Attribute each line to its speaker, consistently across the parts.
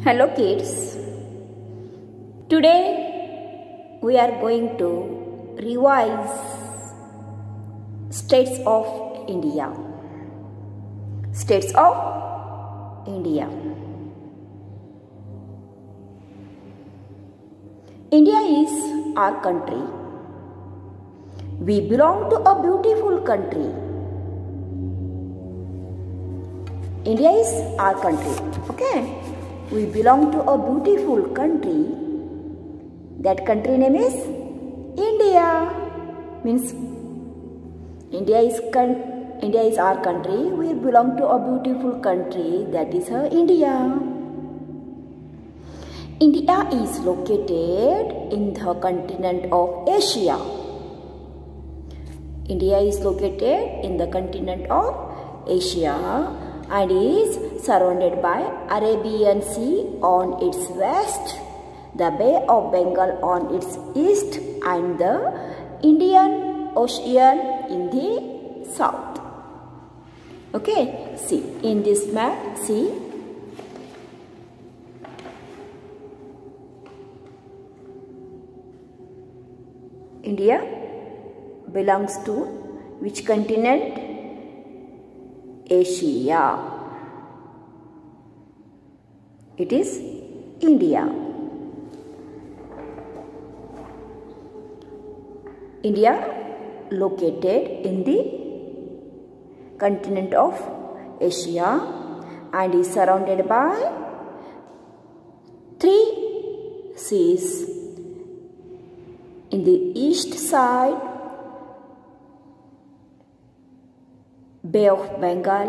Speaker 1: Hello kids, today we are going to revise states of India. States of India. India is our country. We belong to a beautiful country. India is our country, okay? We belong to a beautiful country. That country name is India. Means India is our country. We belong to a beautiful country. That is India. India is located in the continent of Asia. India is located in the continent of Asia and is surrounded by Arabian Sea on its west, the Bay of Bengal on its east and the Indian Ocean in the south. Okay, see in this map, see India belongs to which continent? Asia. It is India. India located in the continent of Asia and is surrounded by 3 seas. In the east side, Bay of Bengal,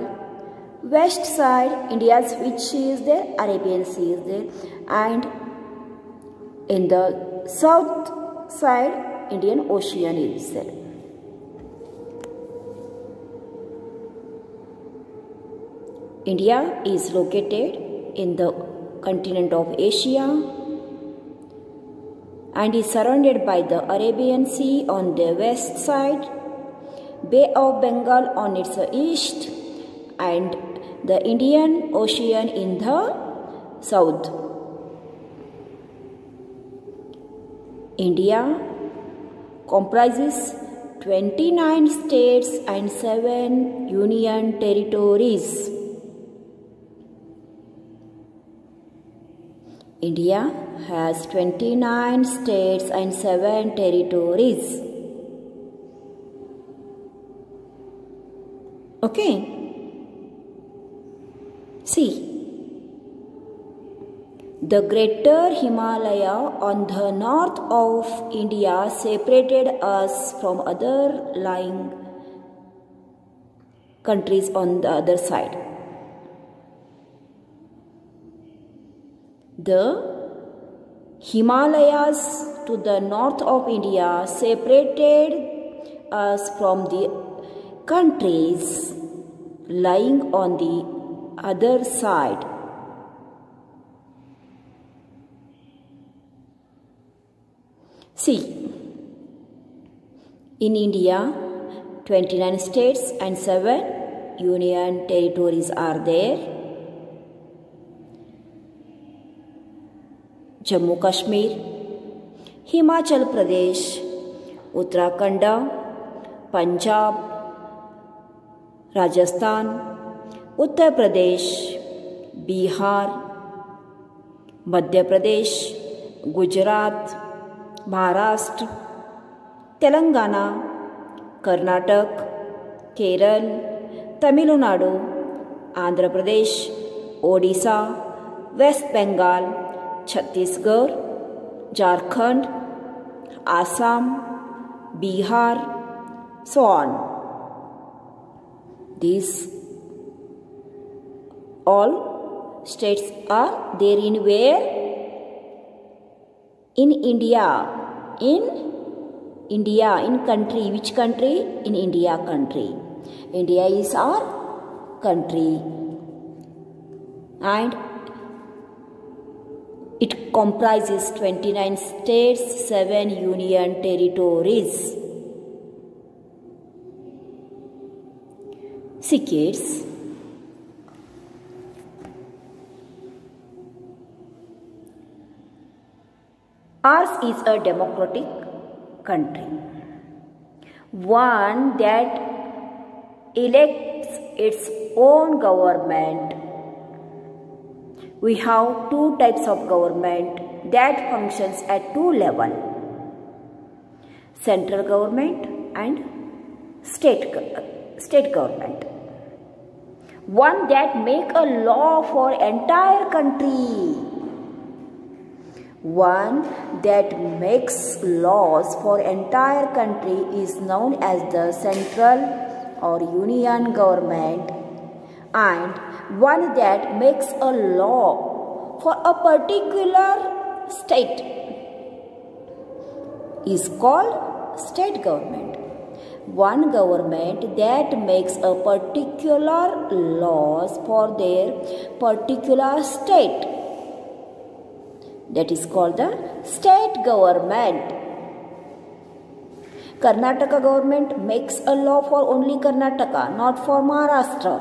Speaker 1: west side India's which sea is there, Arabian Sea is there, and in the south side Indian Ocean is there. India is located in the continent of Asia and is surrounded by the Arabian Sea on the west side, Bay of Bengal on its east and the Indian Ocean in the south. India comprises 29 states and 7 union territories. India has 29 states and 7 territories. Okay, see, the greater Himalaya on the north of India separated us from other lying countries on the other side. The Himalayas to the north of India separated us from the countries lying on the other side. See, in India, 29 states and 7 union territories are there. Jammu Kashmir, Himachal Pradesh, Uttarakhand, Punjab, Rajasthan, Uttar Pradesh, Bihar, Madhya Pradesh, Gujarat, Maharashtra, Telangana, Karnataka, Kerala, Tamil Nadu, Andhra Pradesh, Odisha, West Bengal, Chhattisgarh, Jharkhand, Assam, Bihar, so on. These all states are there in where? In India. In India, in country. Which country? In India country. India is our country. And it comprises 29 states, 7 union territories. See kids, Ours is a democratic country, one that elects its own government. We have two types of government that functions at two levels: central government and state government. One that make a law for entire country. One that makes laws for entire country is known as the central or union government, and one that makes a law for a particular state is called state government. One government that makes a particular laws for their particular state, that is called the state government. Karnataka government makes a law for only Karnataka, not for Maharashtra.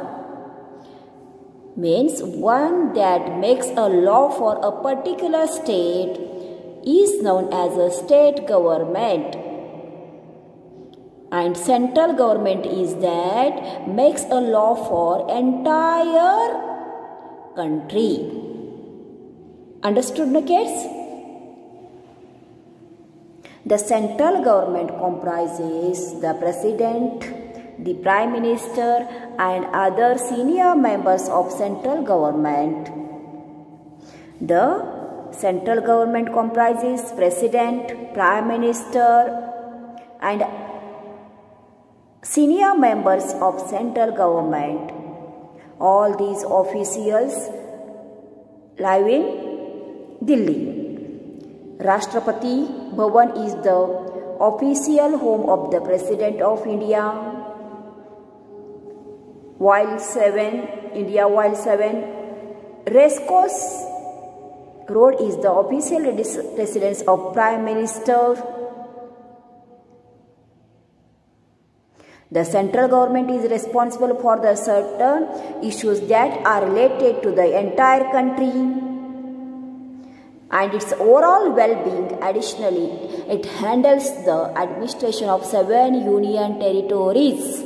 Speaker 1: Means one that makes a law for a particular state is known as a state government. And central government is that makes a law for entire country. Understood, no kids? The central government comprises the president, the prime minister and other senior members of central government. The central government comprises president, prime minister and senior members of central government. All these officials live in Delhi. Rashtrapati Bhavan is the official home of the President of India. India Wild 7, Racecourse Road is the official residence of Prime Minister. The central government is responsible for the certain issues that are related to the entire country and its overall well-being. Additionally, it handles the administration of 7 union territories.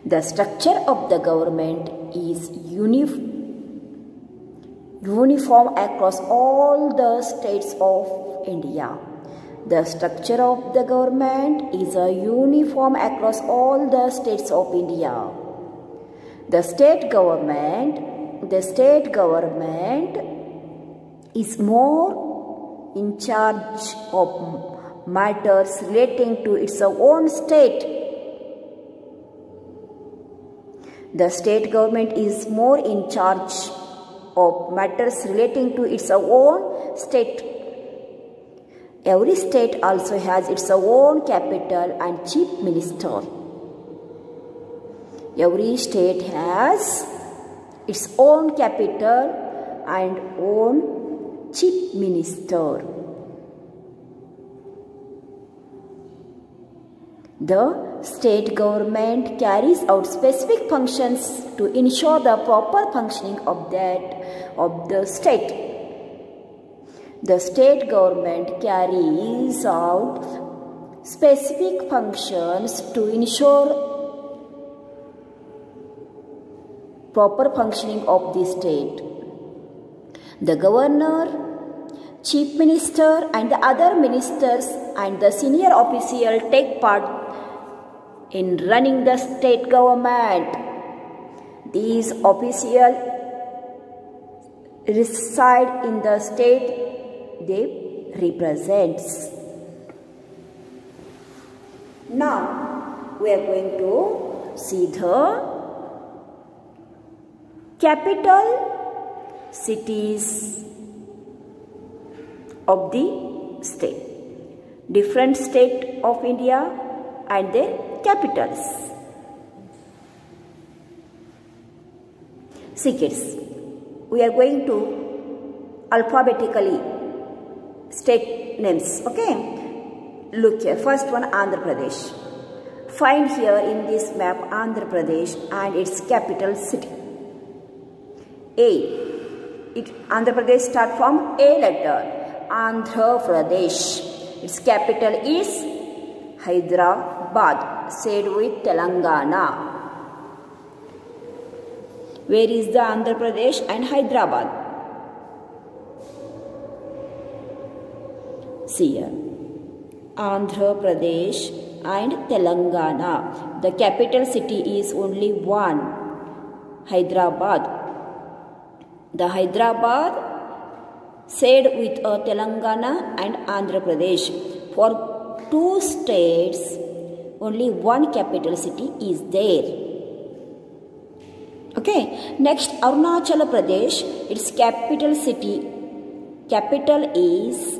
Speaker 1: The structure of the government is uniform across all the states of India. The structure of the government is uniform across all the states of India. The state government is more in charge of matters relating to its own state. The state government is more in charge of matters relating to its own state. Every state also has its own capital and chief minister. Every state has its own capital and own chief minister. The state government carries out specific functions to ensure the proper functioning of the state. The state government carries out specific functions to ensure proper functioning of the state. The governor, chief minister and the other ministers and the senior official take part in running the state government. These officials reside in the state they represent. Now we are going to see the capital cities of the state. Different states of India and their capitals. See kids, we are going to alphabetically state names, okay? Look here, first one Andhra Pradesh. Find here in this map Andhra Pradesh and its capital city. A. Andhra Pradesh start from A letter. Andhra Pradesh. Its capital is Hyderabad. Said with Telangana. Where is the Andhra Pradesh and Hyderabad? See here. Andhra Pradesh and Telangana. The capital city is only one, Hyderabad. The Hyderabad said with Telangana and Andhra Pradesh. For two states, only one capital city is there. Okay. Next, Arunachal Pradesh. Its capital is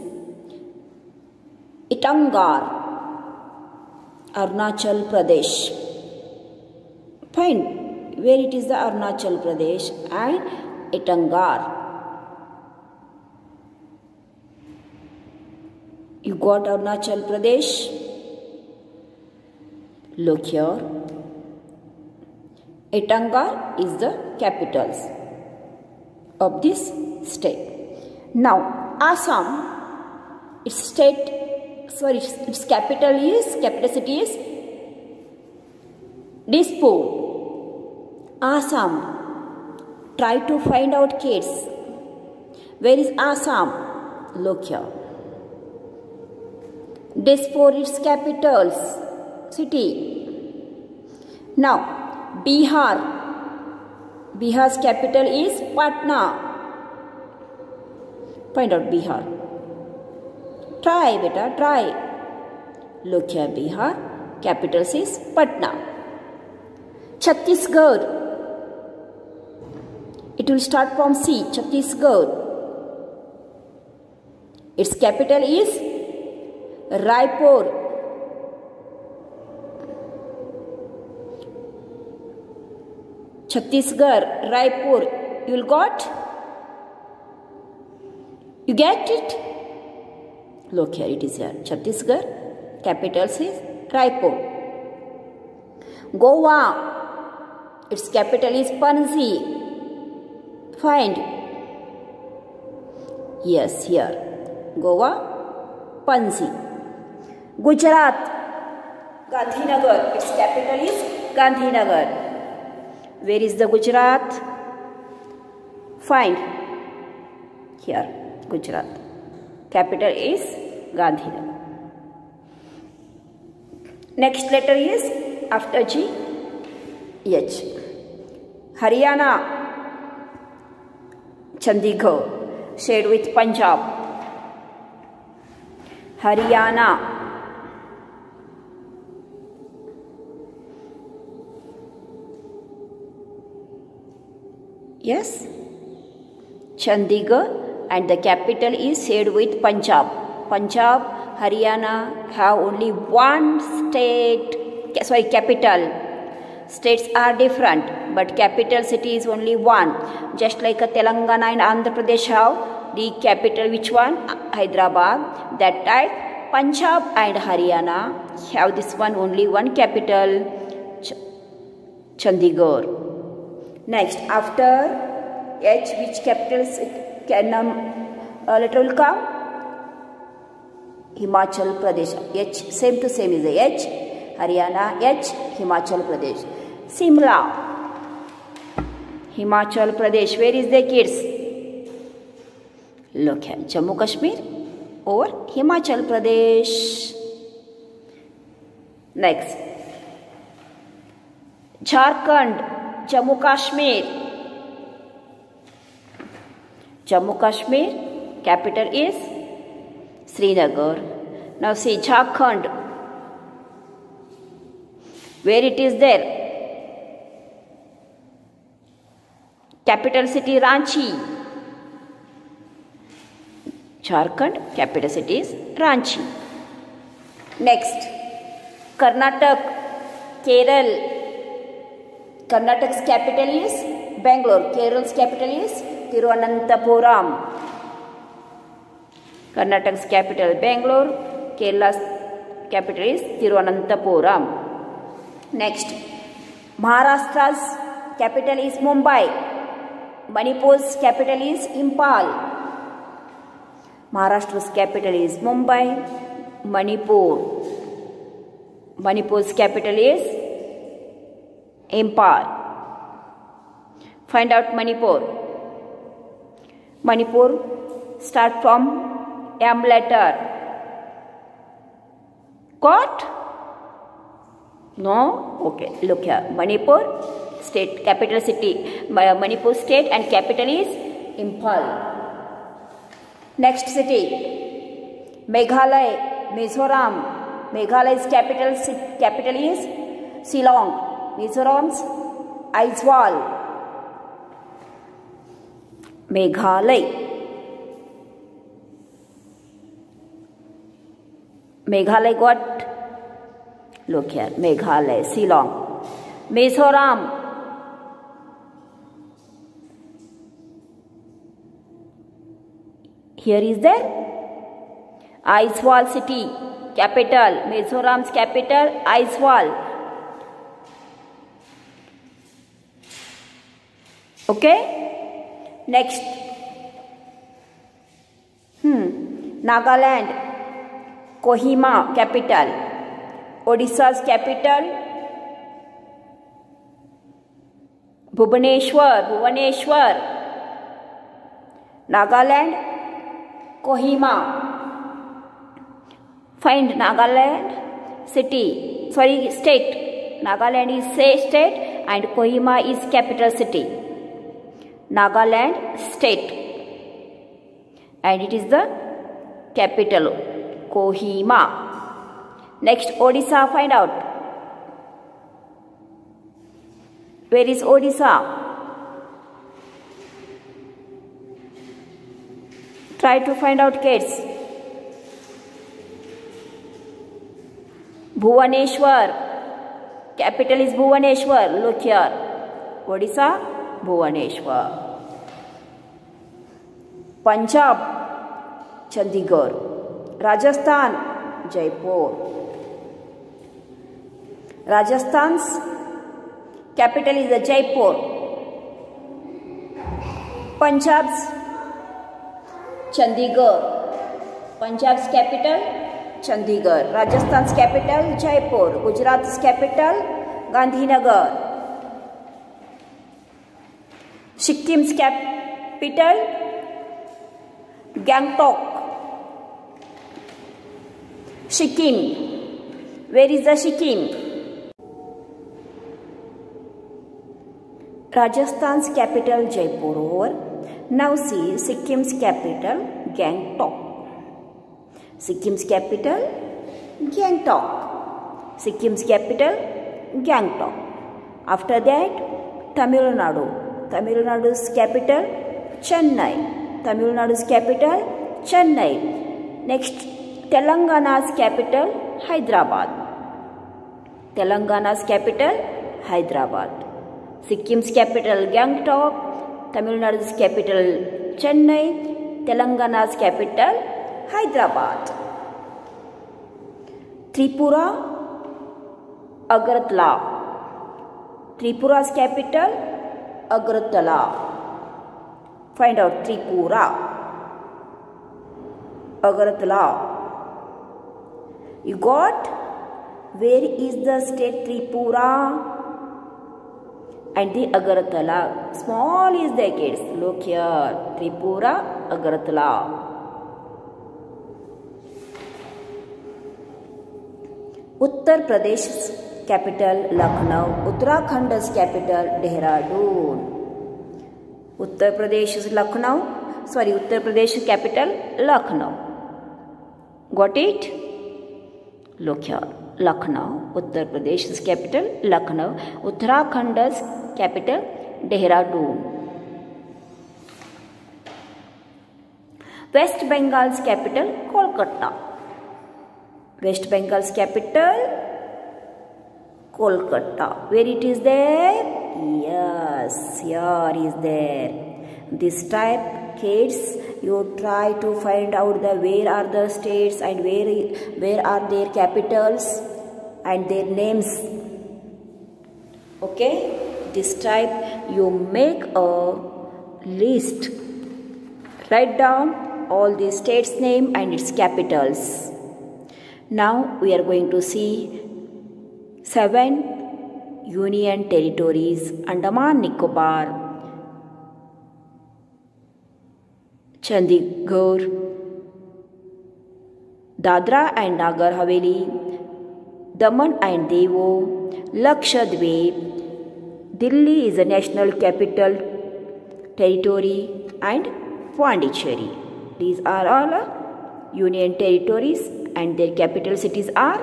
Speaker 1: Itangar. Arunachal Pradesh. Fine. Where it is the Arunachal Pradesh and Itangar. You got Arunachal Pradesh. Look here. Itangar is the capitals of this state. Now, Assam, its capital city is Dispur. Assam. Try to find out, kids. Where is Assam? Look here. Dispur its capital city. Now, Bihar. Bihar's capital is Patna. Find out Bihar. Try, beta, try. Look here, Bihar. Capital is Patna. Chhattisgarh. It will start from C. Chhattisgarh. Its capital is Raipur. Chhattisgarh, Raipur. You will got? You get it? Look here, it is here. Chhattisgarh, capital is Raipur. Goa, its capital is Panji. Find. Yes, here. Goa, Panji. Gujarat, Gandhinagar. Its capital is Gandhinagar. Where is the Gujarat? Find. Here, Gujarat. Capital is Gandhinagar. Next letter is after G, H. Haryana, Chandigarh, shared with Punjab. Haryana. Yes, Chandigarh, and the capital is shared with Punjab. Punjab, Haryana have only one capital. States are different, but capital city is only one. Just like Telangana and Andhra Pradesh have the capital, which one? Hyderabad. That type, Punjab and Haryana have this one, only one capital, Chandigarh. Next, after H, which capitals letter will come? Himachal Pradesh. H, same to same is the H. Haryana, H, Himachal Pradesh. Simla, Himachal Pradesh. Where is the kids? Look here, Jammu Kashmir or Himachal Pradesh. Next, Jharkhand, Jammu Kashmir. Jammu Kashmir, capital is Srinagar. Now see Jharkhand. Where it is there? Capital city Ranchi. Jharkhand, capital city is Ranchi. Next, Karnataka, Kerala. Karnataka's capital is Bangalore. Kerala's capital is Thiruvananthapuram. Karnataka's capital Bangalore. Kerala's capital is Thiruvananthapuram. Next, Maharashtra's capital is Mumbai. Manipur's capital is Imphal. Maharashtra's capital is Mumbai. Manipur's capital is Imphal. Find out Manipur. Manipur start from M letter. Got? No? Okay, look here. Manipur state, capital city. Manipur state and capital is Imphal. Next city. Meghalaya, Mizoram. Meghalay's capital is Shillong. Mizoram's Aizawl. Meghalaya got? Look here. Meghalaya, Shillong. Mizoram. Here is there Aizawl city, capital. Mizoram's capital, Aizawl. Okay? Next. Nagaland, Kohima, capital. Odisha's capital, Bhubaneswar. Nagaland, Kohima. Find Nagaland state. Nagaland is state and Kohima is capital city. Nagaland state. And it is the capital, Kohima. Next, Odisha, find out. Where is Odisha? Try to find out, kids. Bhubaneswar. Capital is Bhubaneswar. Look here. Odisha, Bhubaneswar. Punjab, Chandigarh. Rajasthan, Jaipur. Rajasthan's capital is Jaipur. Punjab's Chandigarh. Punjab's capital, Chandigarh. Rajasthan's capital, Jaipur. Gujarat's capital, Gandhinagar. Sikkim's capital, Gangtok. Sikkim. Where is the Sikkim? Rajasthan's capital, Jaipur. Now see Sikkim's capital, Gangtok. Sikkim's capital, Gangtok. Sikkim's capital, Gangtok. After that, Tamil Nadu. Tamil Nadu's capital, Chennai. Tamil Nadu's capital, Chennai. Next, Telangana's capital, Hyderabad. Telangana's capital, Hyderabad. Sikkim's capital, Gangtok. Tamil Nadu's capital, Chennai. Telangana's capital, Hyderabad. Tripura, Agartala. Tripura's capital, Agartala. Find out Tripura. Agartala. You got? Where is the state Tripura? And the Agartala. Small is the kids. Look here. Tripura, Agartala. Uttar Pradesh's capital, Lucknow. Uttarakhand's capital, Dehradun. Uttar Pradesh's capital, Lucknow. Got it? Look here. Lucknow. Uttar Pradesh's capital, Lucknow. Uttarakhand's capital, Dehradun. West Bengal's capital, Kolkata. West Bengal's capital, Kolkata. Where it is there? Yes, here is there. This type, kids, you try to find out where are the states and where are their capitals and their names. Okay? This type, you make a list. Write down all the states' name and its capitals. Now we are going to see 7 union territories: Andaman Nicobar, Chandigarh, Dadra and Nagar Haveli, Daman and Diu, Lakshadweep. Delhi is a national capital territory, and Pondicherry. These are all union territories and their capital cities are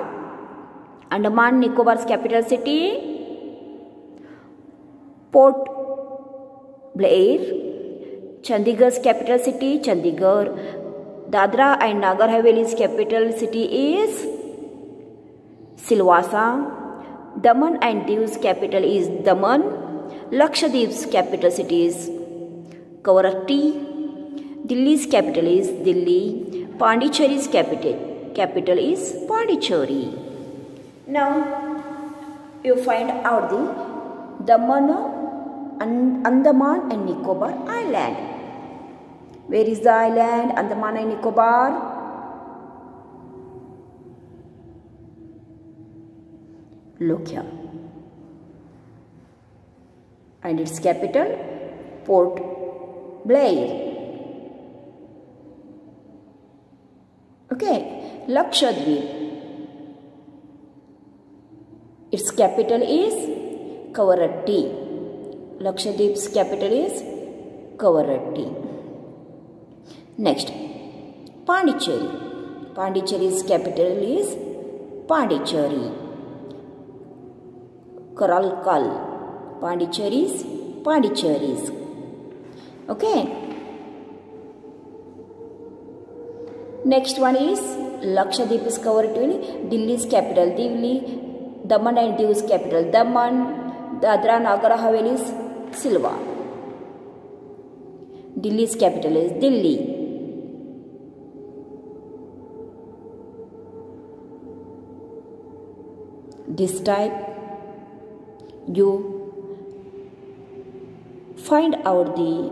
Speaker 1: Andaman Nicobar's capital city Port Blair, Chandigarh's capital city Chandigarh, Dadra and Nagar Haveli's capital city is Silvassa, Daman and Diu's capital is Daman, Lakshadweep's capital city is Kavaratti, Delhi's capital is Delhi, Pondicherry's capital is Pondicherry. Now you find out the Daman and Andaman and Nicobar Island. Where is the island Andaman and Nicobar? Look here. And its capital Port Blair. Okay, Lakshadweep. Its capital is Kavaratti. Lakshadweep's capital is Kavaratti. Next, Pondicherry. Pondicherry's capital is Pondicherry. Karaikal. Pondicherry's. Okay. Next one is Lakshadweep is Kavaratti. Delhi's capital Delhi. Daman and Diu's capital Daman. Dadra Nagar Haveli's Silva. Delhi's capital is Delhi. This type you find out the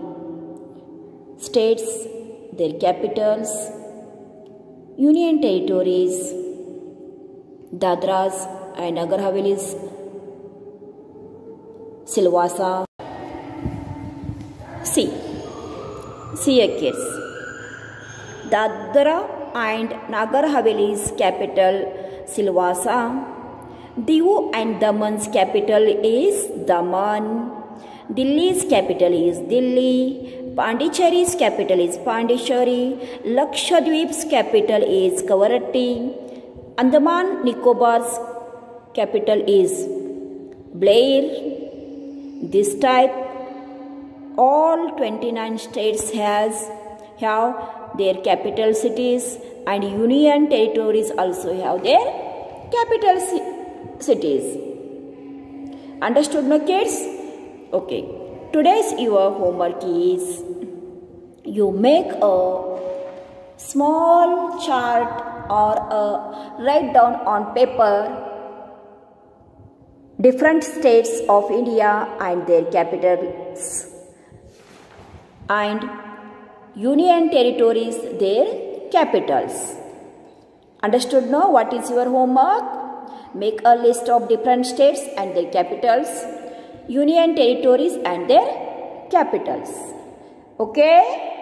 Speaker 1: states, their capitals, union territories, Dadras and Nagar Haveli's Silvassa. See here kids. Dadra and Nagar Haveli's capital Silvassa. Diu and Daman's capital is Daman. Delhi's capital is Delhi. Pondicherry's capital is Pondicherry. Lakshadweep's capital is Kavaratti. Andaman Nicobar's capital is Blair. This type all 29 states have their capital cities, and union territories also have their capital cities. Understood, no kids? Okay. Today's your homework is you make a small chart or write down on paper different states of India and their capitals and union territories their capitals. Understood now? What is your homework? Make a list of different states and their capitals, union territories and their capitals. Okay?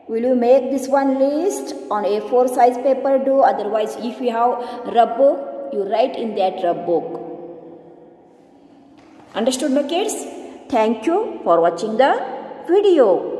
Speaker 1: Will you make this one list on A4 size paper? Do. Otherwise, if you have rub book, you write in that rub book. Understood, my kids? Thank you for watching the video.